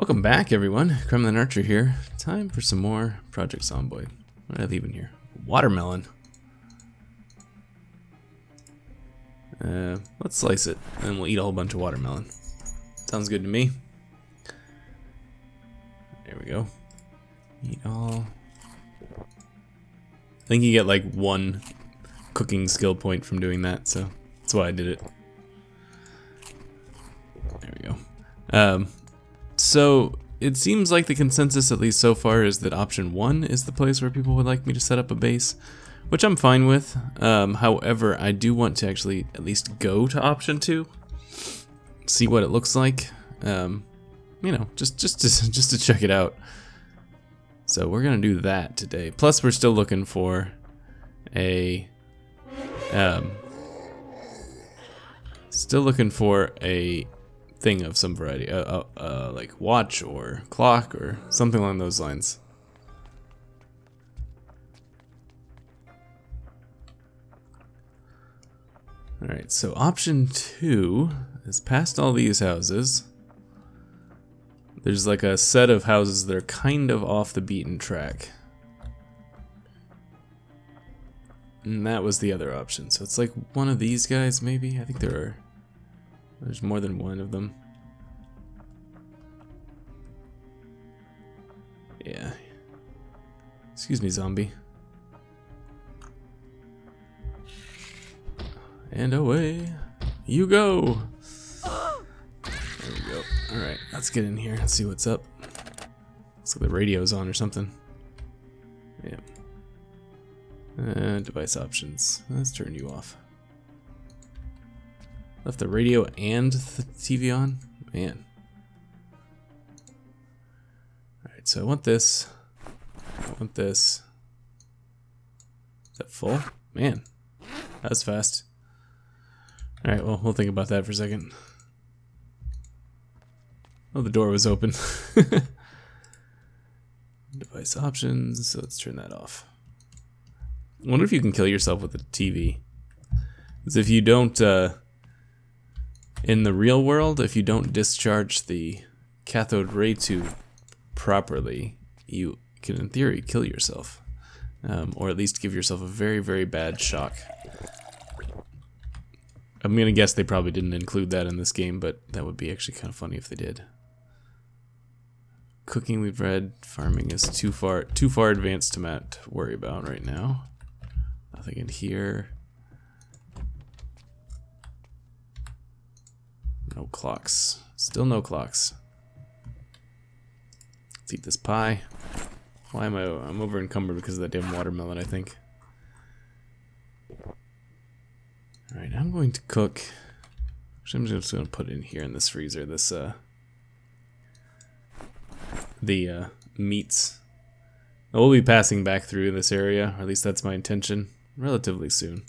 Welcome back, everyone. Kremlin Archer here. Time for some more Project Zomboid. What did I leave in here? Watermelon. Let's slice it, and we'll eat a whole bunch of watermelon. Sounds good to me. There we go. Eat all. I think you get like 1 cooking skill point from doing that, so that's why I did it. There we go. So it seems like the consensus, at least so far, is that option 1 is the place where people would like me to set up a base, which I'm fine with. However, I do want to actually at least go to option 2, see what it looks like. You know, just to check it out. So we're gonna do that today. Plus, we're still looking for a thing of some variety, like watch or clock or something along those lines. Alright, so option 2 is past all these houses. There's like a set of houses that are kind of off the beaten track. And that was the other option. So it's like one of these guys, maybe? I think there's more than one of them. Yeah. Excuse me, zombie. And away you go. There we go. Alright, let's get in here and see what's up. Looks like the radio's on or something. Yeah. Device options. Let's turn you off. Left the radio and the TV on? Man. Alright, so I want this. I want this. Is that full? Man. That was fast. Alright, well, we'll think about that for a second. Oh, the door was open. Device options, so let's turn that off. I wonder if you can kill yourself with a TV. Because if you don't, in the real world, if you don't discharge the cathode ray tube properly, you can, in theory, kill yourself. Or at least give yourself a very, very bad shock. I'm gonna guess they probably didn't include that in this game, but that would be actually kind of funny if they did. Cooking we've read, farming is too far advanced to worry about right now. Nothing in here. No clocks. Still no clocks. Let's eat this pie. Why am I'm over encumbered because of that damn watermelon, I think. Alright, I'm going to cook. Actually, I'm just going to put it in here in this freezer, this, the meats. We'll be passing back through this area, or at least that's my intention, relatively soon.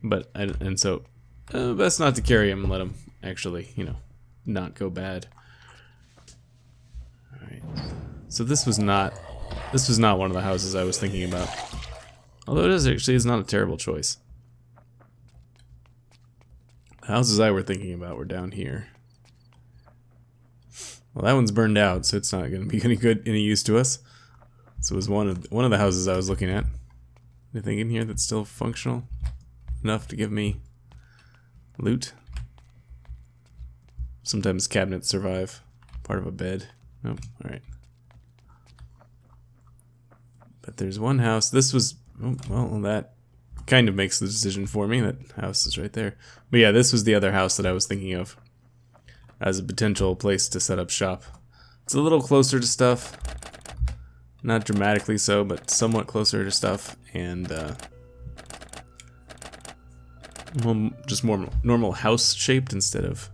But, so, best not to carry him and let him actually, you know, not go bad. Alright, so this was not one of the houses I was thinking about. Although it's not a terrible choice. The houses I were thinking about were down here. Well, that one's burned out, so it's not going to be any use to us. So it was one of the houses I was looking at. Anything in here that's still functional enough to give me loot? Sometimes cabinets survive. Part of a bed. Nope. All right. But there's one house. This was well, that kind of makes the decision for me. That house is right there. But yeah, this was the other house that I was thinking of as a potential place to set up shop. It's a little closer to stuff. Not dramatically so, but somewhat closer to stuff. And just more normal house shaped instead of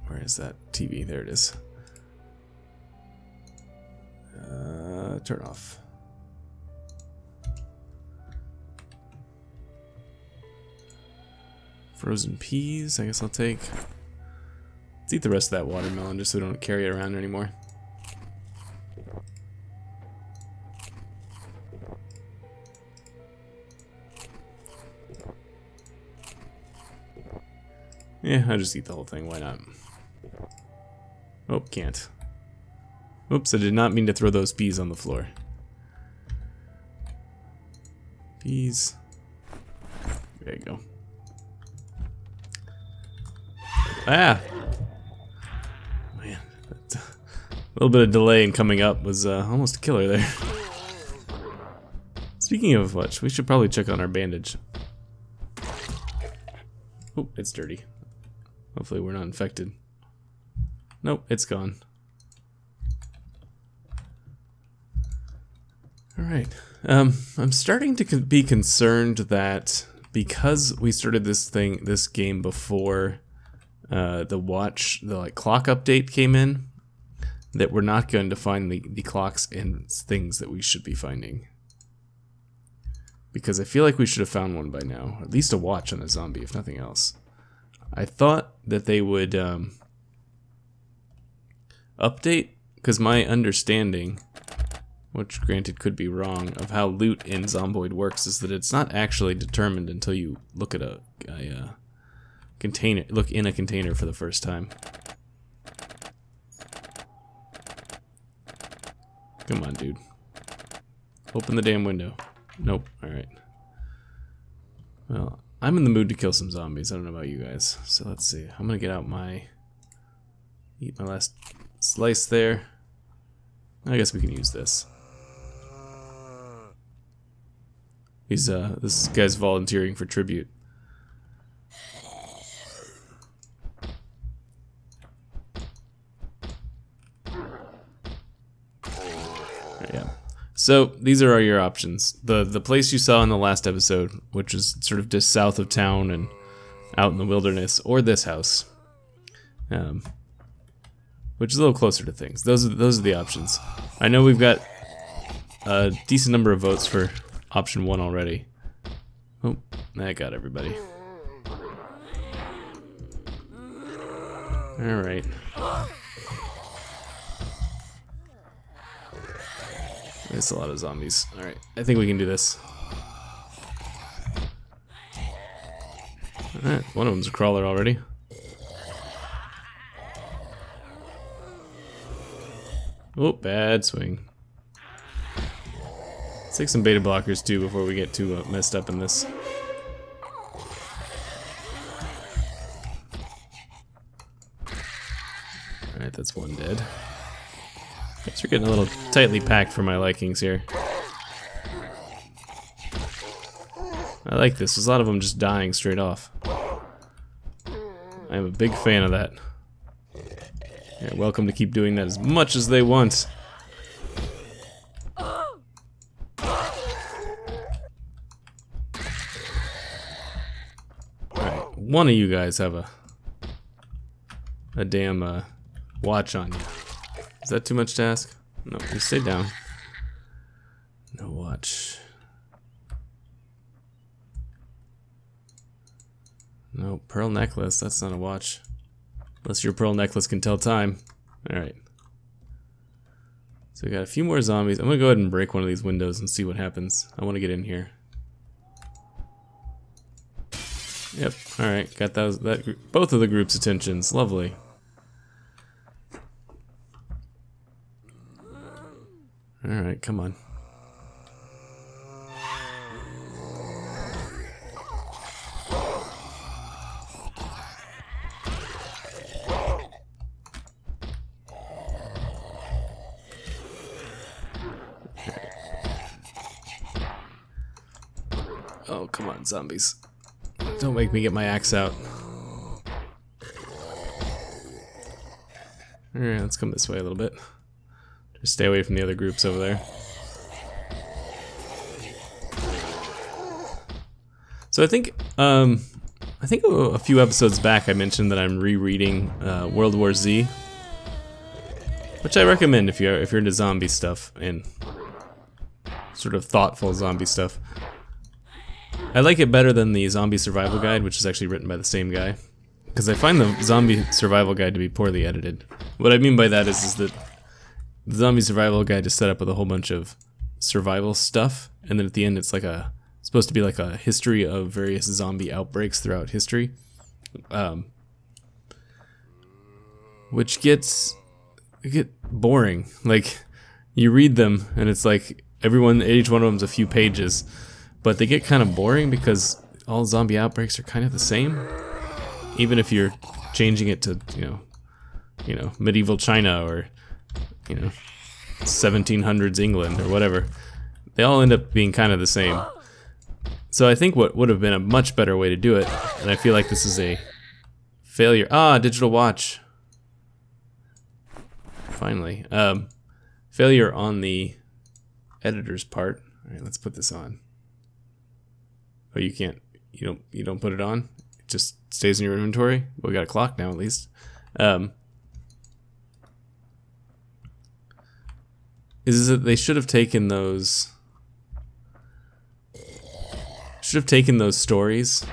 where is that TV? There it is. Turn off. Frozen peas, I guess I'll take. Let's eat the rest of that watermelon just so we don't carry it around anymore. Yeah, I'll just eat the whole thing, why not? Oh, can't. Oops, I did not mean to throw those peas on the floor. Peas. There you go. Ah! Man, a little bit of delay in coming up was almost a killer there. Speaking of which, we should probably check on our bandage. Oh, it's dirty. Hopefully we're not infected. Nope, it's gone. Alright. I'm starting to be concerned that because we started this game before the clock update came in, that we're not going to find the clocks and things that we should be finding. Because I feel like we should have found one by now. At least a watch on a zombie, if nothing else. I thought that they would update, because my understanding, which granted could be wrong, of how loot in Zomboid works is that it's not actually determined until you look at a container, look in a container for the first time. Come on, dude. Open the damn window. Nope. Alright. Well, I'm in the mood to kill some zombies. I don't know about you guys. So let's see. I'm gonna get out eat my last slice there. I guess we can use this. This guy's volunteering for tribute. Yeah. So these are your options. The place you saw in the last episode, which is sort of just south of town and out in the wilderness, or this house, which is a little closer to things. Those are the options. I know we've got a decent number of votes for option 1 already. Oh, that got everybody. All right. There's a lot of zombies. Alright, I think we can do this. Alright, one of them's a crawler already. Oh, bad swing. Let's take some beta blockers too before we get too messed up in this. Alright, that's one dead. Guess we're getting a little tightly packed for my likings here. I like this. There's a lot of them just dying straight off. I'm a big fan of that. You're welcome to keep doing that as much as they want. Alright, one of you guys have a damn watch on you. Is that too much to ask? No, just stay down. No watch. No, pearl necklace. That's not a watch. Unless your pearl necklace can tell time. Alright. So we got a few more zombies. I'm gonna go ahead and break one of these windows and see what happens. I want to get in here. Yep, alright. Got both of the group's attentions. Lovely. Alright, come on. Oh, come on, zombies. Don't make me get my axe out. Alright, let's come this way a little bit. Just stay away from the other groups over there. So I think a few episodes back I mentioned that I'm rereading World War Z, which I recommend if you're into zombie stuff and sort of thoughtful zombie stuff. I like it better than the Zombie Survival Guide, which is actually written by the same guy, because I find the Zombie Survival Guide to be poorly edited. What I mean by that is that the Zombie Survival Guide is set up with a whole bunch of survival stuff, and then at the end it's supposed to be like a history of various zombie outbreaks throughout history. which get boring. Like, you read them and it's like each one of them's a few pages, but they get kind of boring because all zombie outbreaks are kind of the same. Even if you're changing it to, you know, medieval China or, 1700s England or whatever, they all end up being kind of the same. So I think what would have been a much better way to do it, and I feel like this is a failure. Digital watch. Finally. Failure on the editor's part. All right, let's put this on. Oh, you can't, you don't put it on? It just stays in your inventory? Well, we got a clock now at least. Is that they should have taken those stories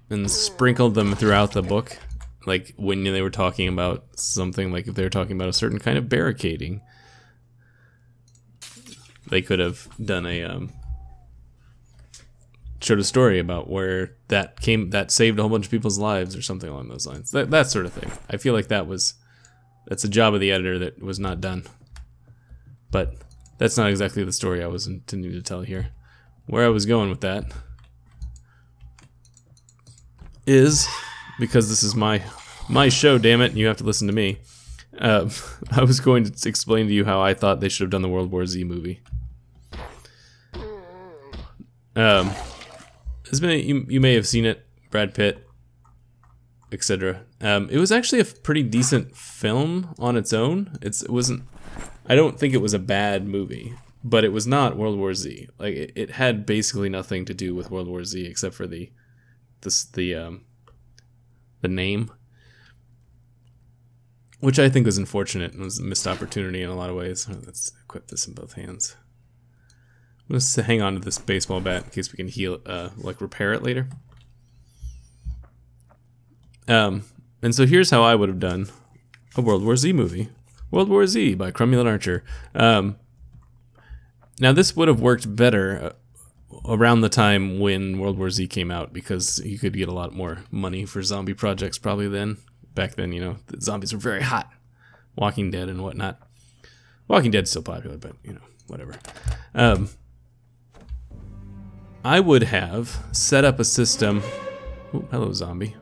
and sprinkled them throughout the book, like when they were talking about something, like if they were talking about a certain kind of barricading, they could have done showed a story about where that saved a whole bunch of people's lives or something along those lines. That sort of thing. I feel like that's a job of the editor that was not done. But that's not exactly the story I was intending to tell here. Where I was going with that is, because this is my show, damn it, and you have to listen to me. I was going to explain to you how I thought they should have done the World War Z movie. You may have seen it, Brad Pitt, etc. It was actually a pretty decent film on its own. It wasn't. I don't think it was a bad movie, but it was not World War Z. Like it had basically nothing to do with World War Z except for the name, which I think was unfortunate and was a missed opportunity in a lot of ways. Let's equip this in both hands. Let's hang on to this baseball bat in case we can heal, repair it later. And so here's how I would have done a World War Z movie. World War Z by Cromulent Archer. Now this would have worked better around the time when World War Z came out, because you could get a lot more money for zombie projects probably then. Back then, the zombies were very hot. Walking Dead and whatnot. Walking Dead's still popular, but, whatever. I would have set up a system. Oh, hello, zombie.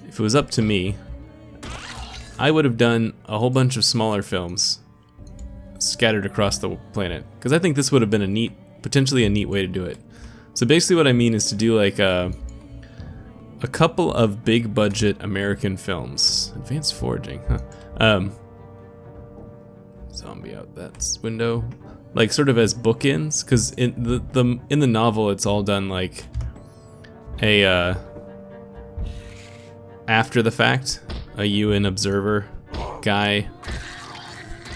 If it was up to me, I would have done a whole bunch of smaller films scattered across the planet, because I think this would have been potentially a neat way to do it. So basically what I mean is to do like a couple of big budget American films. Advanced foraging, huh? Zombie out that window. Like sort of as bookends, because in the novel it's all done like a after the fact. A UN observer guy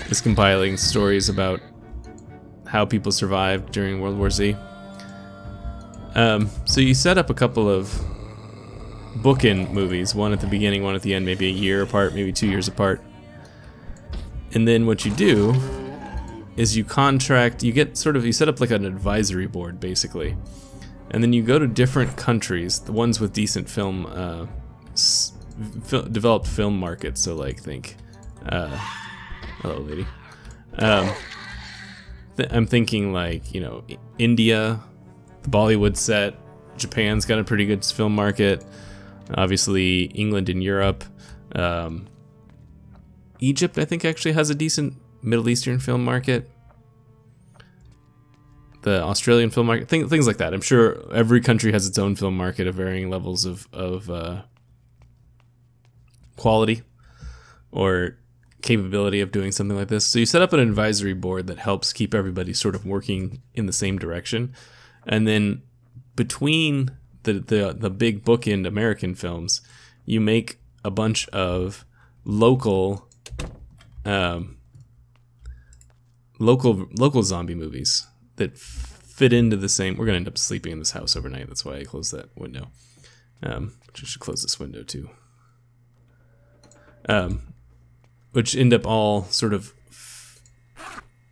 is compiling stories about how people survived during World War Z. So you set up a couple of bookend movies, one at the beginning, one at the end, maybe a year apart, maybe 2 years apart. And then what you do is you set up like an advisory board, basically. And then you go to different countries, the ones with decent film, developed film markets. So like think, hello lady. I'm thinking like, India, the Bollywood set. Japan's got a pretty good film market. Obviously England and Europe. Egypt, I think, actually has a decent Middle Eastern film market. The Australian film market, things like that. I'm sure every country has its own film market of varying levels of quality or capability of doing something like this. So you set up an advisory board that helps keep everybody sort of working in the same direction. And then between the big bookend American films, you make a bunch of local zombie movies that fit into the same. We're gonna end up sleeping in this house overnight. That's why I closed that window. I should close this window too. Which end up all sort of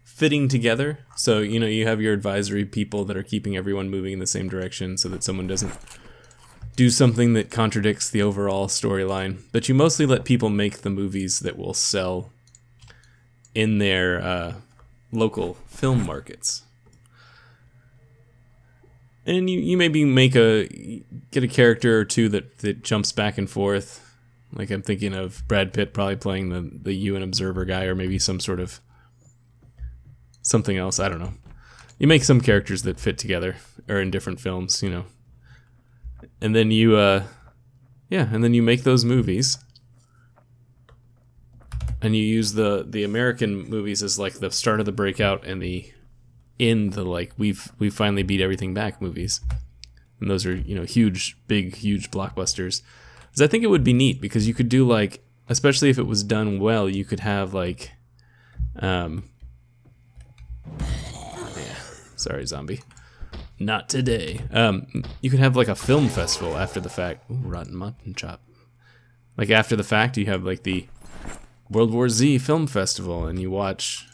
fitting together. So you have your advisory people that are keeping everyone moving in the same direction, so that someone doesn't do something that contradicts the overall storyline, but you mostly let people make the movies that will sell in their local film markets. And you maybe get a character or two that jumps back and forth. Like I'm thinking of Brad Pitt probably playing the UN Observer guy, or maybe some sort of something else. I don't know. You make some characters that fit together, or in different films, you know. And then you, and then you make those movies. And you use the American movies as like the start of the breakout and the end, the like we've finally beat everything back movies. And those are, you know, huge blockbusters. Because I think it would be neat, because you could do like, especially if it was done well, you could have like, yeah, sorry, zombie. Not today. You could have like a film festival after the fact. Ooh, rotten mutton chop. Like after the fact, you have like the World War Z Film Festival, and you watch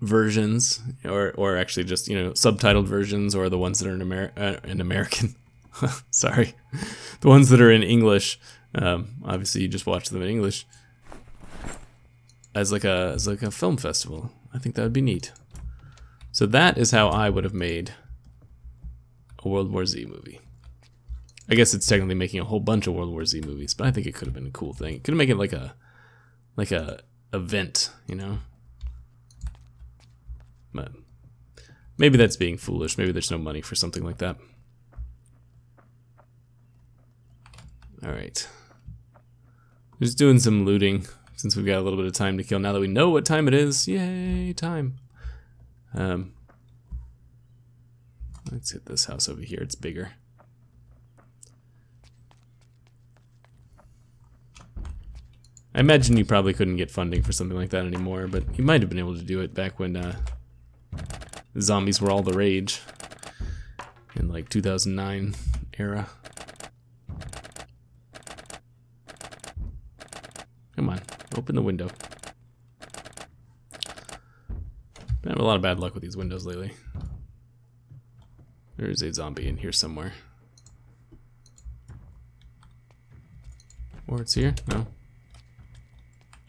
versions, or actually just, you know, subtitled versions, or the ones that are in American. Sorry, the ones that are in English. Obviously, you just watch them in English as like a film festival. I think that would be neat. So that is how I would have made a World War Z movie. I guess it's technically making a whole bunch of World War Z movies, but I think it could have been a cool thing. It could have made it like a event, you know? But maybe that's being foolish. Maybe there's no money for something like that. Alright. Just doing some looting, since we've got a little bit of time to kill. Now that we know what time it is, yay, time. Let's hit this house over here. It's bigger. I imagine you probably couldn't get funding for something like that anymore, but you might have been able to do it back when zombies were all the rage in like 2009 era. Come on, open the window. Been having a lot of bad luck with these windows lately. There's a zombie in here somewhere. Or it's here? No.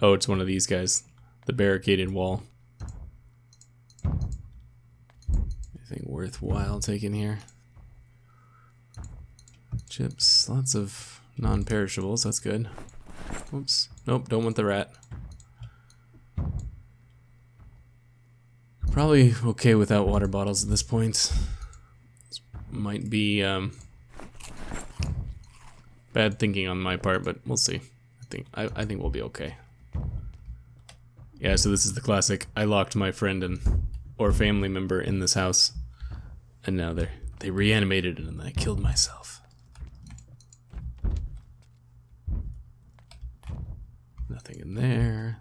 Oh, it's one of these guys. The barricaded wall. Anything worthwhile taking here? Chips. Lots of non-perishables. That's good. Oops. Nope, don't want the rat. Probably okay without water bottles at this point. This might be bad thinking on my part, but we'll see. I think we'll be okay. Yeah, so this is the classic. I locked my friend or family member in this house, and now they reanimated and I killed myself. Nothing in there.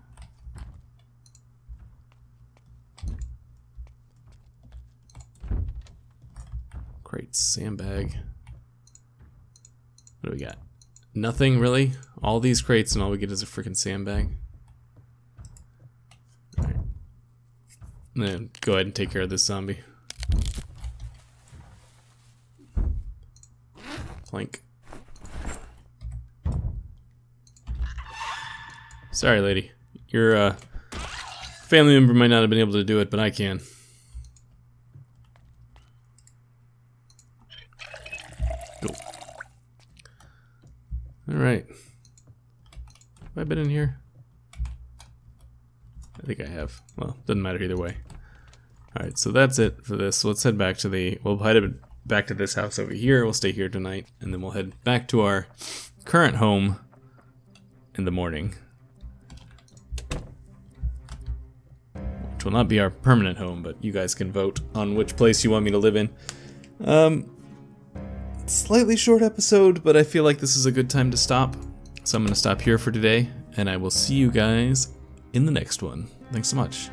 Crate, sandbag. What do we got? Nothing, really? All these crates and all we get is a freaking sandbag? Alright. Then go ahead and take care of this zombie. Plank. Sorry, lady. Your family member might not have been able to do it, but I can. Go. Alright. Have I been in here? I think I have. Well, doesn't matter either way. Alright, so that's it for this. So let's head back to we'll head back to this house over here. We'll stay here tonight, and then we'll head back to our current home in the morning. Which will not be our permanent home, but you guys can vote on which place you want me to live in. Slightly short episode, but I feel like this is a good time to stop. So I'm going to stop here for today, and I will see you guys in the next one. Thanks so much.